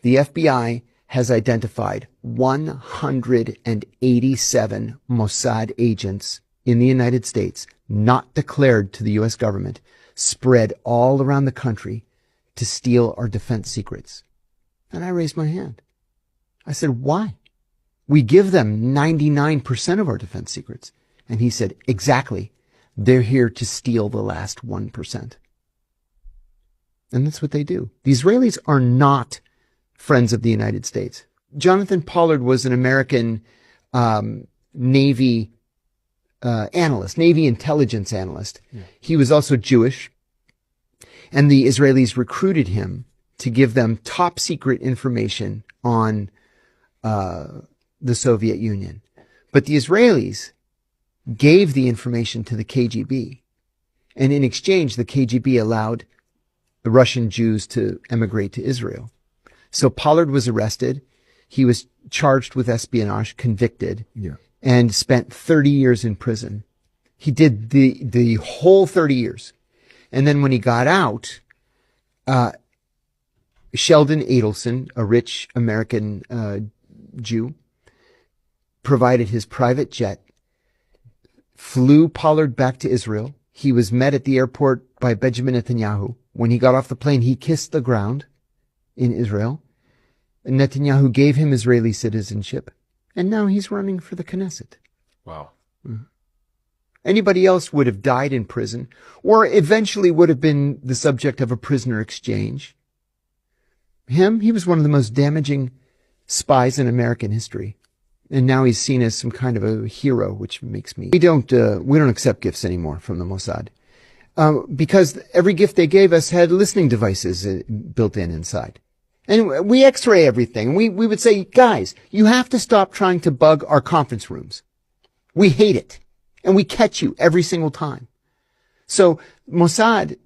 the FBI has identified 187 Mossad agents in the United States, not declared to the U.S. government, spread all around the country to steal our defense secrets. And I raised my hand. I said, why? We give them 99% of our defense secrets. And he said, exactly. They're here to steal the last 1%. And that's what they do. The Israelis are not friends of the United States. Jonathan Pollard was an American Navy analyst, Navy intelligence analyst. Yeah. He was also Jewish. And the Israelis recruited him to give them top secret information on the Soviet Union. But the Israelis gave the information to the KGB. And in exchange, the KGB allowed the Russian Jews to emigrate to Israel. So Pollard was arrested. He was charged with espionage, convicted, and spent 30 years in prison. He did the whole 30 years. And then when he got out, Sheldon Adelson, a rich American Jew, provided his private jet, flew Pollard back to Israel. He was met at the airport by Benjamin Netanyahu. When he got off the plane, he kissed the ground in Israel. And Netanyahu gave him Israeli citizenship. And now he's running for the Knesset. Wow. Mm-hmm. Anybody else would have died in prison or eventually would have been the subject of a prisoner exchange. He was one of the most damaging spies in American history. And now he's seen as some kind of a hero, which makes me... We don't accept gifts anymore from the Mossad. Because every gift they gave us had listening devices built in inside. And we x-ray everything. We would say, guys, you have to stop trying to bug our conference rooms. We hate it. And we catch you every single time. So Mossad,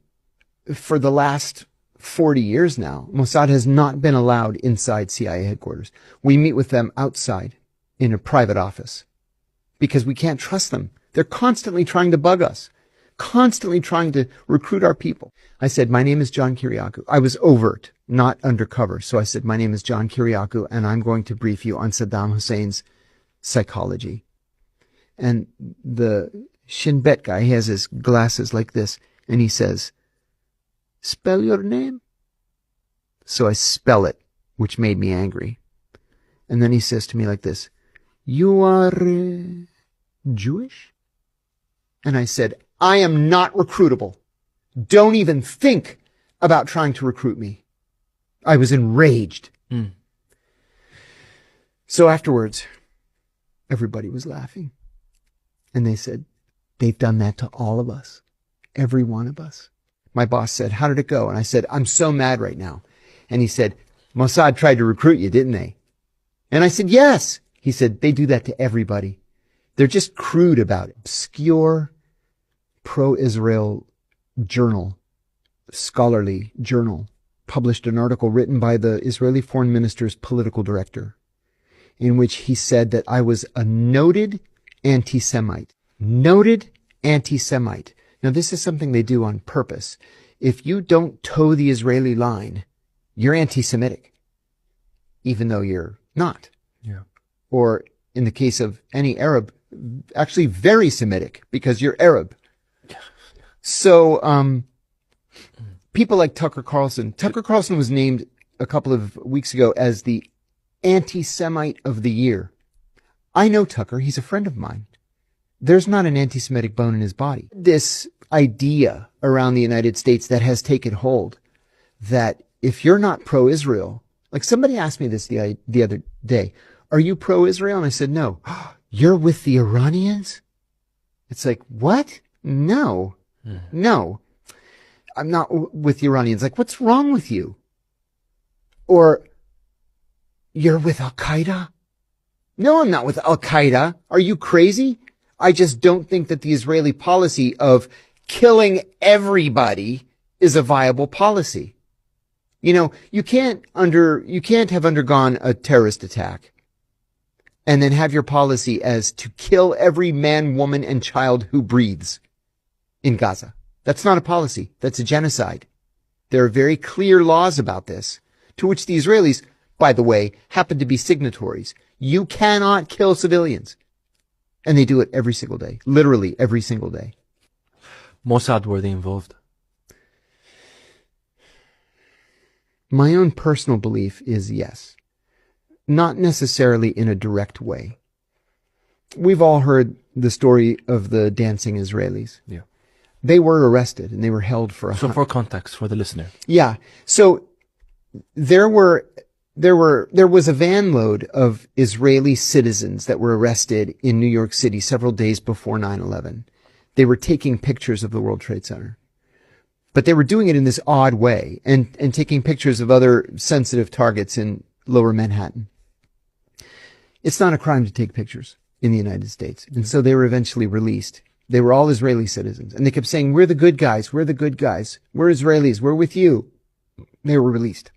for the last 40 years now, Mossad has not been allowed inside CIA headquarters. We meet with them outside in a private office because we can't trust them. They're constantly trying to bug us, constantly trying to recruit our people. I said, my name is John Kiriakou. I was overt, not undercover. So I said, my name is John Kiriakou, and I'm going to brief you on Saddam Hussein's psychology. And the Shin Bet guy, he has his glasses like this, and he says, spell your name. So I spell it, which made me angry. And then he says to me like this, you are Jewish? And I said, I am not recruitable. Don't even think about trying to recruit me. I was enraged. So afterwards, everybody was laughing. And they said, they've done that to all of us. Every one of us. My boss said, how did it go? And I said, I'm so mad right now. And he said, Mossad tried to recruit you, didn't they? And I said, yes. He said, they do that to everybody. They're just crude about it. Obscure pro-Israel journal, scholarly journal, published an article written by the Israeli foreign minister's political director, in which he said that I was a noted anti-Semite. Noted anti-Semite. Now, this is something they do on purpose. If you don't toe the Israeli line, you're anti-Semitic, even though you're not. Yeah. Or in the case of any Arab, actually very Semitic because you're Arab. So, people like Tucker Carlson. Tucker Carlson was named a couple of weeks ago as the anti-Semite of the year. I know Tucker. He's a friend of mine. There's not an anti-Semitic bone in his body. This idea around the United States that has taken hold that if you're not pro-Israel, like somebody asked me this the other day, are you pro-Israel? And I said, no. You're with the Iranians? It's like, what? No. No. I'm not with the Iranians. Like, what's wrong with you? Or, you're with Al-Qaeda? No, I'm not with Al-Qaeda. Are you crazy? I just don't think that the Israeli policy of killing everybody is a viable policy. You know, you can't have undergone a terrorist attack and then have your policy as to kill every man, woman, and child who breathes in Gaza. That's not a policy. That's a genocide. There are very clear laws about this, to which the Israelis by the way, happen to be signatories. You cannot kill civilians. And they do it every single day. Literally every single day. Mossad, were they involved? My own personal belief is yes. Not necessarily in a direct way. We've all heard the story of the dancing Israelis. Yeah. They were arrested and they were held for So for context, for the listener. Yeah. So there was a van load of Israeli citizens that were arrested in New York City several days before 9/11. They were taking pictures of the World Trade Center. But they were doing it in this odd way and taking pictures of other sensitive targets in lower Manhattan. It's not a crime to take pictures in the United States. And so they were eventually released. They were all Israeli citizens. And they kept saying, we're the good guys. We're the good guys. We're Israelis. We're with you. They were released.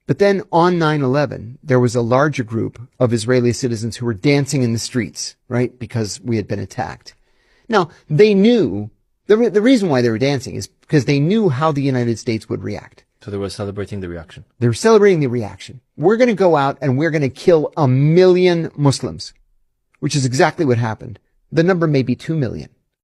But then on 9/11, there was a larger group of Israeli citizens who were dancing in the streets, right? Because we had been attacked. Now, they knew, the reason why they were dancing is because they knew how the United States would react. So they were celebrating the reaction. They were celebrating the reaction. We're going to go out and we're going to kill 1 million Muslims, which is exactly what happened. The number may be 2 million.